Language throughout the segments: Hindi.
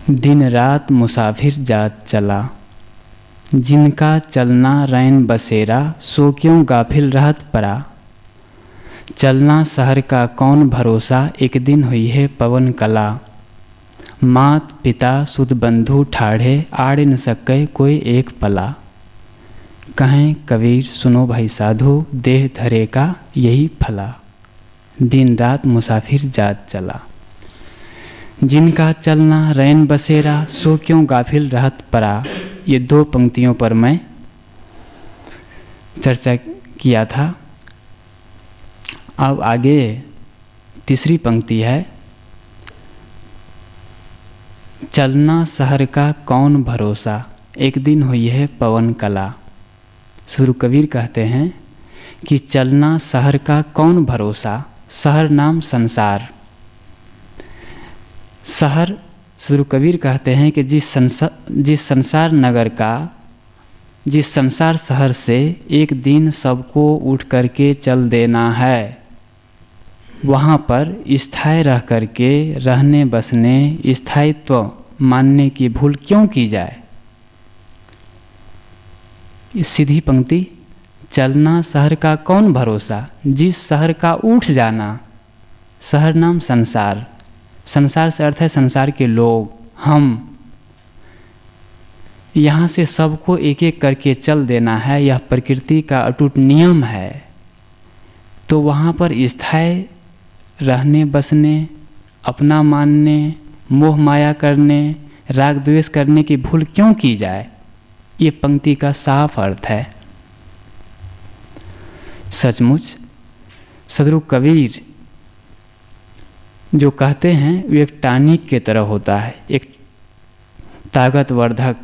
दिन रात मुसाफिर जात चला, जिनका चलना रैन बसेरा, सो क्यों गाफिल रहत परा। चलना शहर का कौन भरोसा, एक दिन हुई है पवन कला। मात पिता सुत बंधु ठाढ़े, आड़ न सके कोई एक पला। कहें कबीर सुनो भाई साधु, देह धरे का यही फला। दिन रात मुसाफिर जात चला, जिनका चलना रैन बसेरा, सो क्यों गाफिल रहत परा। ये दो पंक्तियों पर मैं चर्चा किया था। अब आगे तीसरी पंक्ति है, चलना शहर का कौन भरोसा, एक दिन हुई है पवन कला। सदगुरु कबीर कहते हैं कि चलना शहर का कौन भरोसा। शहर नाम संसार। शहर, सदगुरु कबीर कहते हैं कि जिस संसार नगर का, जिस संसार शहर से एक दिन सबको उठ करके चल देना है, वहाँ पर स्थायी रह करके रहने बसने, स्थायित्व मानने की भूल क्यों की जाए। इस सीधी पंक्ति, चलना शहर का कौन भरोसा, जिस शहर का उठ जाना। शहर नाम संसार। संसार से अर्थ है संसार के लोग, हम। यहाँ से सबको एक एक करके चल देना है, यह प्रकृति का अटूट नियम है। तो वहाँ पर स्थायी रहने बसने, अपना मानने, मोह माया करने, राग द्वेष करने की भूल क्यों की जाए। ये पंक्ति का साफ अर्थ है। सचमुच सदगुरु कबीर जो कहते हैं वो एक टॉनिक की तरह होता है, एक ताकतवर्धक।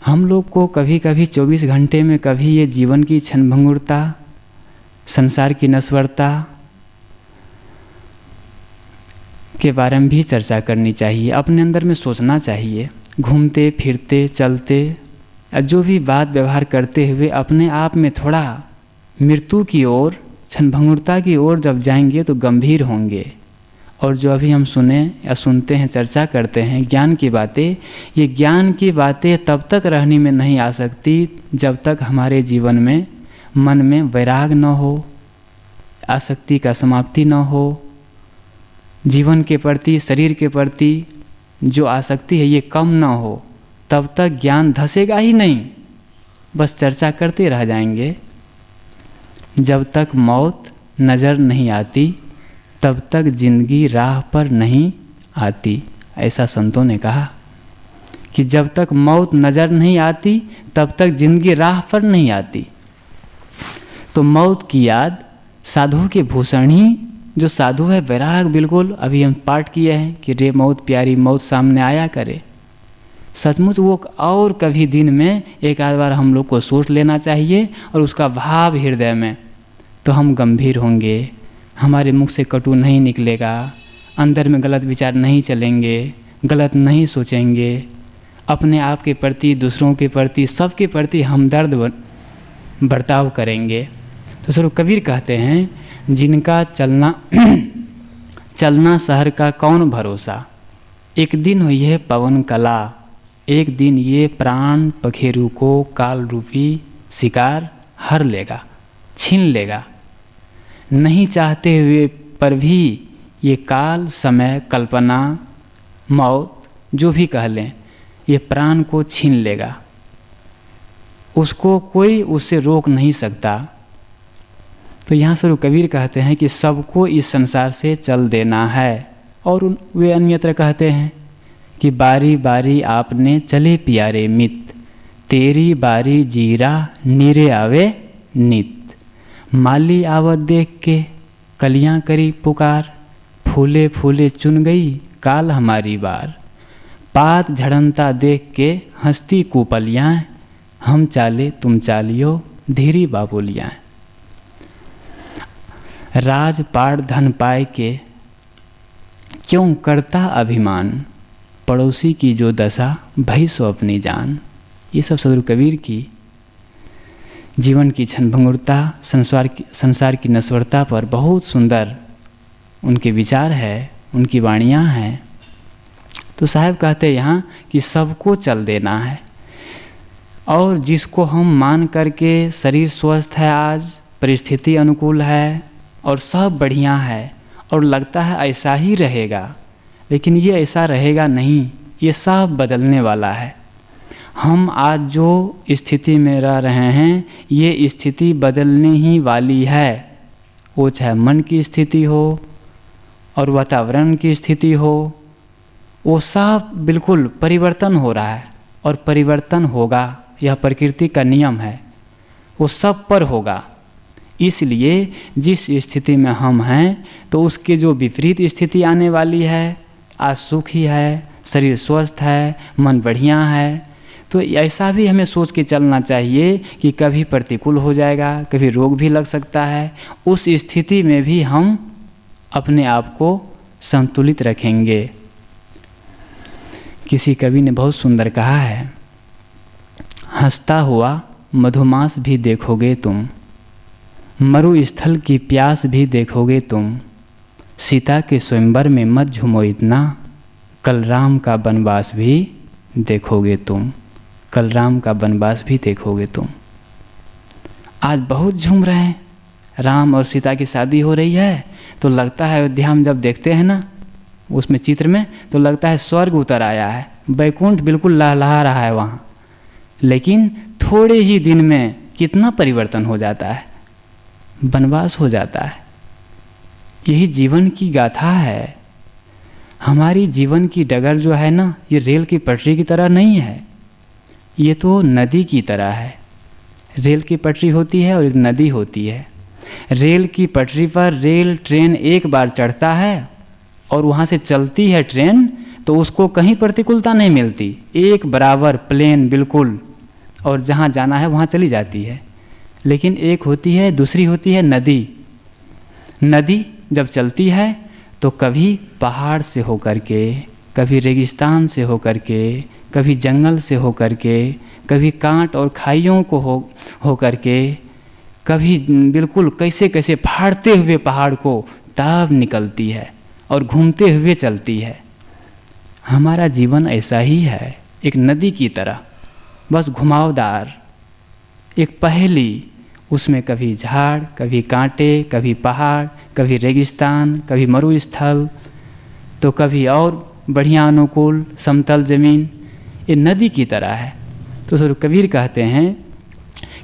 हम लोग को कभी कभी 24 घंटे में कभी ये जीवन की क्षणभंगुरता, संसार की नश्वरता के बारे में भी चर्चा करनी चाहिए, अपने अंदर में सोचना चाहिए। घूमते फिरते चलते जो भी बात व्यवहार करते हुए अपने आप में थोड़ा मृत्यु की ओर, क्षणभंगुरता की ओर जब जाएंगे तो गंभीर होंगे। और जो अभी हम सुने या सुनते हैं, चर्चा करते हैं ज्ञान की बातें, ये ज्ञान की बातें तब तक रहने में नहीं आ सकती जब तक हमारे जीवन में, मन में वैराग न हो, आसक्ति का समाप्ति न हो। जीवन के प्रति, शरीर के प्रति जो आसक्ति है ये कम न हो, तब तक ज्ञान धसेगा ही नहीं। बस चर्चा करते रह जाएंगे। जब तक मौत नज़र नहीं आती तब तक जिंदगी राह पर नहीं आती। ऐसा संतों ने कहा कि जब तक मौत नज़र नहीं आती तब तक जिंदगी राह पर नहीं आती। तो मौत की याद साधु के भूषण ही, जो साधु है वैराग बिल्कुल, अभी हम पाठ किए हैं कि रे मौत प्यारी, मौत सामने आया करे। सचमुच वो और कभी दिन में एक आध बार हम लोग को सोच लेना चाहिए और उसका भाव हृदय में, तो हम गंभीर होंगे, हमारे मुख से कटु नहीं निकलेगा, अंदर में गलत विचार नहीं चलेंगे, गलत नहीं सोचेंगे, अपने आप के प्रति, दूसरों के प्रति, सबके प्रति हमदर्द बर्ताव करेंगे। तो सदगुरु कबीर कहते हैं, जिनका चलना चलना शहर का कौन भरोसा, एक दिन हुई है पवन कला। एक दिन ये प्राण पखेरु को काल रूपी शिकार हर लेगा, छीन लेगा। नहीं चाहते हुए पर भी ये काल, समय, कल्पना, मौत जो भी कह लें, ये प्राण को छीन लेगा। उसको कोई उससे रोक नहीं सकता। तो यहाँ से कबीर कहते हैं कि सबको इस संसार से चल देना है। और वे अन्यत्र कहते हैं कि बारी बारी आपने चले प्यारे मित, तेरी बारी जीरा नीरे आवे नित। माली आवत देख के कलियां करी पुकार, फूले फूले चुन गई काल हमारी बार। पात झड़नता देख के हंसती कुपलियाँ, हम चाले तुम चालियो धीरी बाबुलियाँ। राज पाट धन पाए के क्यों करता अभिमान, पड़ोसी की जो दशा भई सो अपनी जान। ये सब सदगुरु कबीर की जीवन की क्षणभंगुरता, संसार की नश्वरता पर बहुत सुंदर उनके विचार है, उनकी वाणियाँ हैं। तो साहब कहते हैं यहाँ कि सबको चल देना है, और जिसको हम मान करके शरीर स्वस्थ है, आज परिस्थिति अनुकूल है और सब बढ़िया है और लगता है ऐसा ही रहेगा, लेकिन ये ऐसा रहेगा नहीं, ये सब बदलने वाला है। हम आज जो स्थिति में रह रहे हैं ये स्थिति बदलने ही वाली है, वो चाहे मन की स्थिति हो और वातावरण की स्थिति हो, वो सब बिल्कुल परिवर्तन हो रहा है और परिवर्तन होगा, यह प्रकृति का नियम है, वो सब पर होगा। इसलिए जिस स्थिति में हम हैं तो उसके जो विपरीत स्थिति आने वाली है, आज सुखी है, शरीर स्वस्थ है, मन बढ़िया है, तो ऐसा भी हमें सोच के चलना चाहिए कि कभी प्रतिकूल हो जाएगा, कभी रोग भी लग सकता है, उस स्थिति में भी हम अपने आप को संतुलित रखेंगे। किसी कवि ने बहुत सुंदर कहा है, हंसता हुआ मधुमास भी देखोगे तुम, मरुस्थल की प्यास भी देखोगे तुम, सीता के स्वयंवर में मत झूमो इतना, कल राम का वनवास भी देखोगे तुम, कल राम का वनवास भी देखोगे तुम। आज बहुत झूम रहे हैं, राम और सीता की शादी हो रही है तो लगता है, अयोध्या हम जब देखते हैं ना उसमें चित्र में, तो लगता है स्वर्ग उतर आया है, वैकुंठ बिल्कुल लहलहा रहा है वहाँ। लेकिन थोड़े ही दिन में कितना परिवर्तन हो जाता है, वनवास हो जाता है। यही जीवन की गाथा है। हमारी जीवन की डगर जो है ना, ये रेल की पटरी की तरह नहीं है, ये तो नदी की तरह है। रेल की पटरी होती है और एक नदी होती है। रेल की पटरी पर रेल ट्रेन एक बार चढ़ता है और वहाँ से चलती है ट्रेन, तो उसको कहीं प्रतिकूलता नहीं मिलती, एक बराबर प्लेन बिल्कुल, और जहाँ जाना है वहाँ चली जाती है। लेकिन एक होती है, दूसरी होती है नदी। नदी जब चलती है तो कभी पहाड़ से होकर के, कभी रेगिस्तान से होकर के, कभी जंगल से होकर के, कभी कांट और खाइयों को होकर के, कभी बिल्कुल कैसे कैसे फाड़ते हुए पहाड़ को तब निकलती है और घूमते हुए चलती है। हमारा जीवन ऐसा ही है, एक नदी की तरह, बस घुमावदार, एक पहेली, उसमें कभी झाड़, कभी कांटे, कभी पहाड़, कभी रेगिस्तान, कभी मरुस्थल, तो कभी और बढ़िया अनुकूल समतल जमीन, ये नदी की तरह है। तो सर कबीर कहते हैं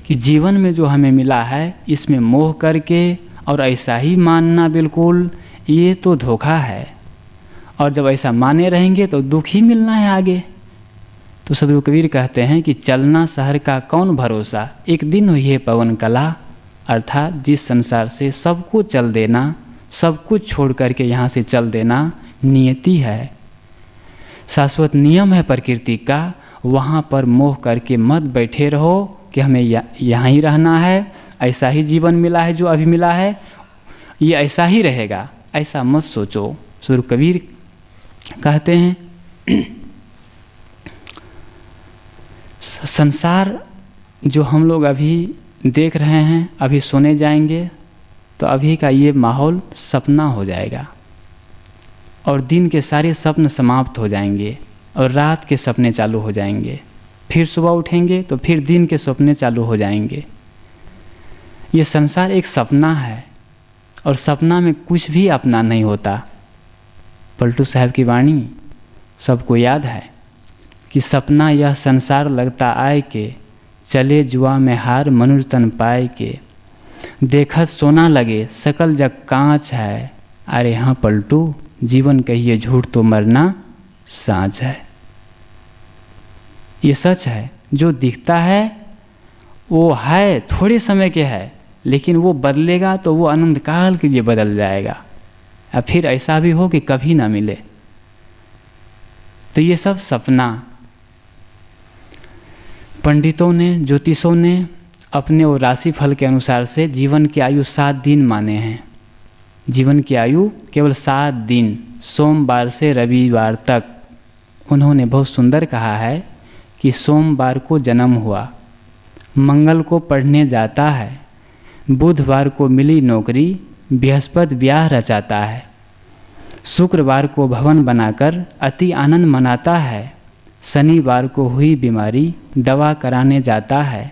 कि जीवन में जो हमें मिला है इसमें मोह करके और ऐसा ही मानना बिल्कुल, ये तो धोखा है, और जब ऐसा माने रहेंगे तो दुख ही मिलना है आगे। तो सदगुरु कबीर कहते हैं कि चलना शहर का कौन भरोसा, एक दिन हुई है पवन कला, अर्थात जिस संसार से सबको चल देना, सब कुछ छोड़ करके यहाँ से चल देना नियति है, शाश्वत नियम है प्रकृति का। वहाँ पर मोह करके मत बैठे रहो कि हमें यहाँ ही रहना है, ऐसा ही जीवन मिला है जो अभी मिला है, ये ऐसा ही रहेगा, ऐसा मत सोचो। सदगुरु कबीर कहते हैं संसार जो हम लोग अभी देख रहे हैं, अभी सोने जाएंगे तो अभी का ये माहौल सपना हो जाएगा और दिन के सारे सपने समाप्त हो जाएंगे और रात के सपने चालू हो जाएंगे, फिर सुबह उठेंगे तो फिर दिन के सपने चालू हो जाएंगे। ये संसार एक सपना है और सपना में कुछ भी अपना नहीं होता। पलटू साहब की वाणी सबको याद है कि सपना यह संसार लगता आए के, चले जुआ में हार मनुष्य तन पाए के, देखत सोना लगे सकल जग कांच है, अरे हाँ पलटू जीवन कहिए झूठ तो मरना साँच है। ये सच है, जो दिखता है वो है थोड़े समय के है, लेकिन वो बदलेगा तो वो अनंत काल के लिए बदल जाएगा, या फिर ऐसा भी हो कि कभी ना मिले। तो ये सब सपना। पंडितों ने, ज्योतिषों ने अपने वो राशिफल के अनुसार से जीवन की आयु 7 दिन माने हैं। जीवन की आयु केवल 7 दिन, सोमवार से रविवार तक। उन्होंने बहुत सुंदर कहा है कि सोमवार को जन्म हुआ, मंगल को पढ़ने जाता है, बुधवार को मिली नौकरी, बृहस्पति ब्याह रचाता है, शुक्रवार को भवन बनाकर अति आनंद मनाता है। शनिवार को हुई बीमारी दवा कराने जाता है।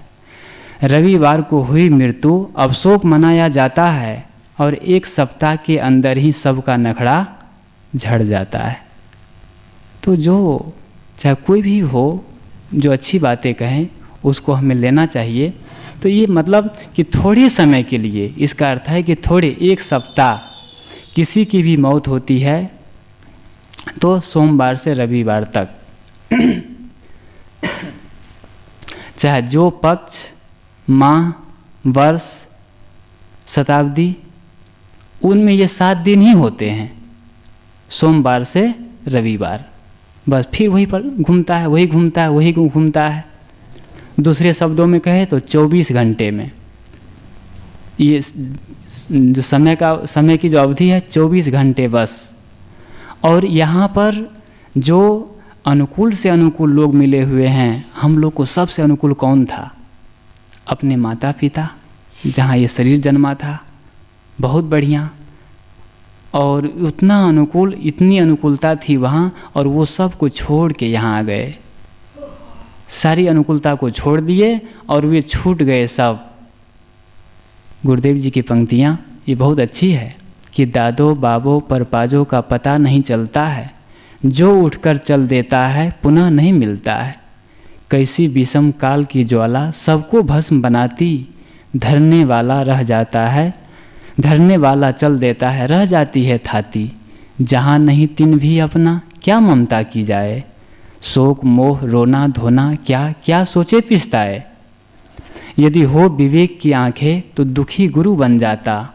रविवार को हुई मृत्यु अवशोक मनाया जाता है और एक सप्ताह के अंदर ही सबका नखड़ा झड़ जाता है। तो जो चाहे कोई भी हो जो अच्छी बातें कहें उसको हमें लेना चाहिए। तो ये मतलब कि थोड़े समय के लिए, इसका अर्थ है कि थोड़े एक सप्ताह किसी की भी मौत होती है तो सोमवार से रविवार तक चाहे जो पक्ष, माह, वर्ष, शताब्दी, उनमें ये 7 दिन ही होते हैं, सोमवार से रविवार। बस फिर वही पर घूमता है, वही घूमता है, वही घूमता है। दूसरे शब्दों में कहे तो 24 घंटे में ये जो समय की जो अवधि है 24 घंटे बस। और यहाँ पर जो अनुकूल से अनुकूल लोग मिले हुए हैं, हम लोग को सबसे अनुकूल कौन था? अपने माता पिता, जहाँ ये शरीर जन्मा था, बहुत बढ़िया। और उतना अनुकूल, इतनी अनुकूलता थी वहाँ, और वो सब को छोड़ के यहाँ आ गए। सारी अनुकूलता को छोड़ दिए और वे छूट गए सब। गुरुदेव जी की पंक्तियाँ ये बहुत अच्छी है कि दादो बाबो परपाजो का पता नहीं चलता है, जो उठकर चल देता है पुनः नहीं मिलता है। कैसी विषम काल की ज्वाला सबको भस्म बनाती, धरने वाला रह जाता है, धरने वाला चल देता है, रह जाती है थाती। जहाँ नहीं तिन भी अपना, क्या ममता की जाए। शोक मोह रोना धोना क्या क्या सोचे पिछताए। यदि हो विवेक की आंखें तो दुखी गुरु बन जाता,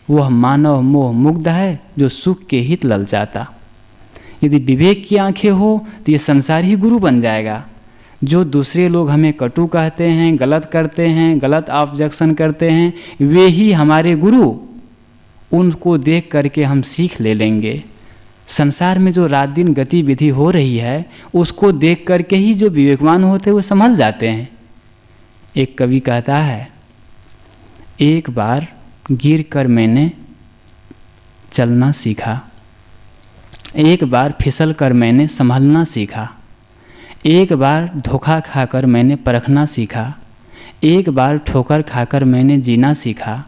वह मानव मोह मुग्ध है जो सुख के हित ललचाता। यदि विवेक की आंखें हो तो ये संसार ही गुरु बन जाएगा। जो दूसरे लोग हमें कटु कहते हैं, गलत करते हैं, गलत ऑब्जेक्शन करते हैं, वे ही हमारे गुरु। उनको देख करके हम सीख ले लेंगे। संसार में जो रात दिन गतिविधि हो रही है उसको देख करके ही जो विवेकवान होते हैं वो संभल जाते हैं। एक कवि कहता है, एक बार गिर कर मैंने चलना सीखा, एक बार फिसल कर मैंने संभलना सीखा, एक बार धोखा खाकर मैंने परखना सीखा, एक बार ठोकर खाकर मैंने जीना सीखा।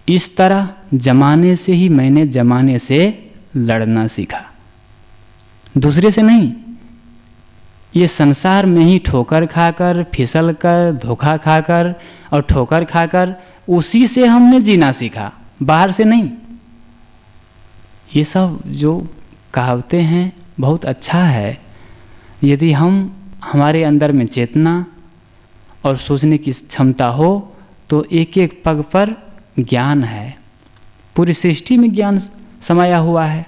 इस तरह जमाने से ही मैंने जमाने से लड़ना सीखा, दूसरे से नहीं। ये संसार में ही ठोकर खाकर, फिसल कर, धोखा खाकर और ठोकर खाकर उसी से हमने जीना सीखा, बाहर से नहीं। ये सब जो कहावतें हैं बहुत अच्छा है। यदि हमारे अंदर में चेतना और सोचने की क्षमता हो तो एक एक पग पर ज्ञान है, पूरी सृष्टि में ज्ञान समाया हुआ है।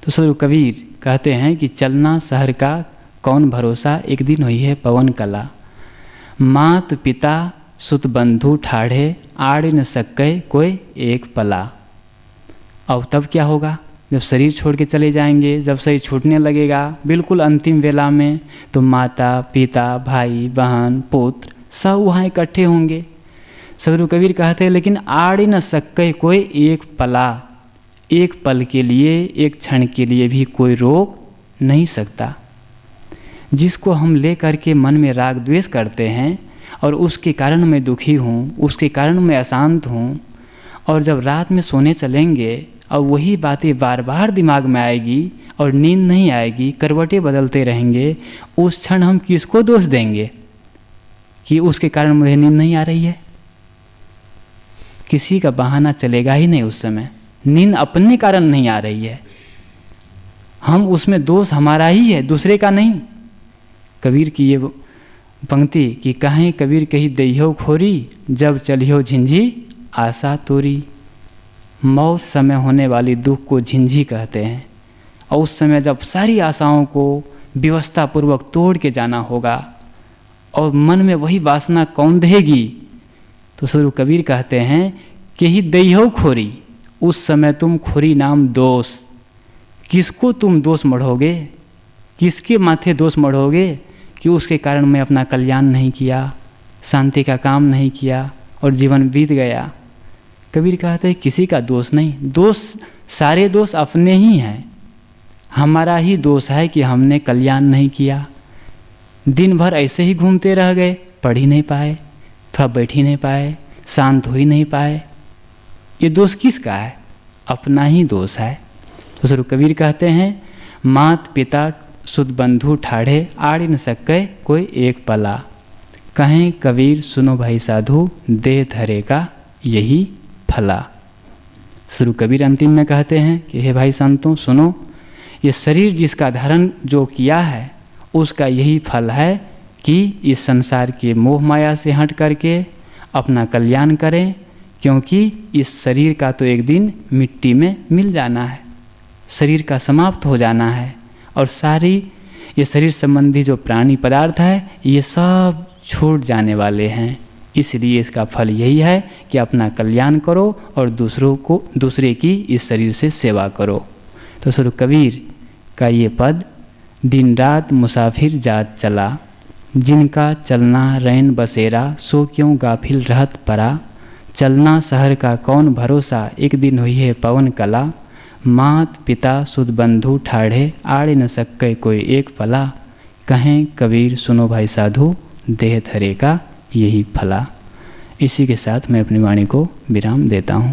तो सदगुरु कबीर कहते हैं कि चलना शहर का कौन भरोसा, एक दिन हुई है पवन कला। मात पिता सुत बंधु ठाढ़े, आड़ न सके कोई एक पला। अब तब क्या होगा? जब शरीर छोड़ के चले जाएंगे, जब शरीर छूटने लगेगा बिल्कुल अंतिम वेला में, तो माता पिता भाई बहन पुत्र सब वहाँ इकट्ठे होंगे। सदगुरु कबीर कहते हैं लेकिन आड़ न सके कोई एक पला, एक पल के लिए, एक क्षण के लिए भी कोई रोक नहीं सकता। जिसको हम ले करके मन में राग द्वेष करते हैं और उसके कारण मैं दुखी हूँ, उसके कारण मैं अशांत हूँ, और जब रात में सोने चलेंगे और वही बातें बार बार दिमाग में आएगी और नींद नहीं आएगी, करवटें बदलते रहेंगे, उस क्षण हम किसको दोष देंगे कि उसके कारण मुझे नींद नहीं आ रही है? किसी का बहाना चलेगा ही नहीं उस समय। नींद अपने कारण नहीं आ रही है, हम उसमें दोष हमारा ही है, दूसरे का नहीं। कबीर की ये पंक्ति कि कहीं कबीर कही दैहो खोरी, जब चलियो झिंझी आशा तोरी। मौत समय होने वाली दुख को झिंझी कहते हैं, और उस समय जब सारी आशाओं को व्यवस्था पूर्वक तोड़ के जाना होगा और मन में वही वासना कौन देगी, तो सदगुरु कबीर कहते हैं कि ही दैहो खोरी। उस समय तुम खोरी नाम दोष, किसको तुम दोष मढ़ोगे, किसके माथे दोष मढ़ोगे कि उसके कारण मैं अपना कल्याण नहीं किया, शांति का काम नहीं किया और जीवन बीत गया। कबीर कहते हैं किसी का दोष नहीं, दोष सारे दोष अपने ही हैं। हमारा ही दोष है कि हमने कल्याण नहीं किया। दिन भर ऐसे ही घूमते रह गए, पढ़ ही नहीं पाए, थोड़ा बैठ ही नहीं पाए, शांत हो ही नहीं पाए। ये दोष किसका है? अपना ही दोष है। तो स्वरूप कबीर कहते हैं, मात पिता सुध बंधु ठाढ़े, आड़ न सके कोई एक पला। कहें कबीर सुनो भाई साधु, देह धरे का यही फला। स्वरूप कबीर अंतिम में कहते हैं कि हे भाई संतों सुनो, ये शरीर जिसका धारण जो किया है उसका यही फल है कि इस संसार के मोह माया से हट करके अपना कल्याण करें, क्योंकि इस शरीर का तो एक दिन मिट्टी में मिल जाना है, शरीर का समाप्त हो जाना है। और सारी ये शरीर संबंधी जो प्राणी पदार्थ है ये सब छूट जाने वाले हैं। इसलिए इसका फल यही है कि अपना कल्याण करो और दूसरे की इस शरीर से सेवा करो। तो स्वरूप कबीर का ये पद, दिन रात मुसाफिर जात चला, जिनका चलना रैन बसेरा, सो क्यों गाफिल रहत परा। चलना शहर का कौन भरोसा, एक दिन हुई है पवन कला। मात पिता सुध बंधु ठाढ़े, आड़े न सके कोई एक फला। कहें कबीर सुनो भाई साधु, देह धरे का यही फला। इसी के साथ मैं अपनी वाणी को विराम देता हूँ।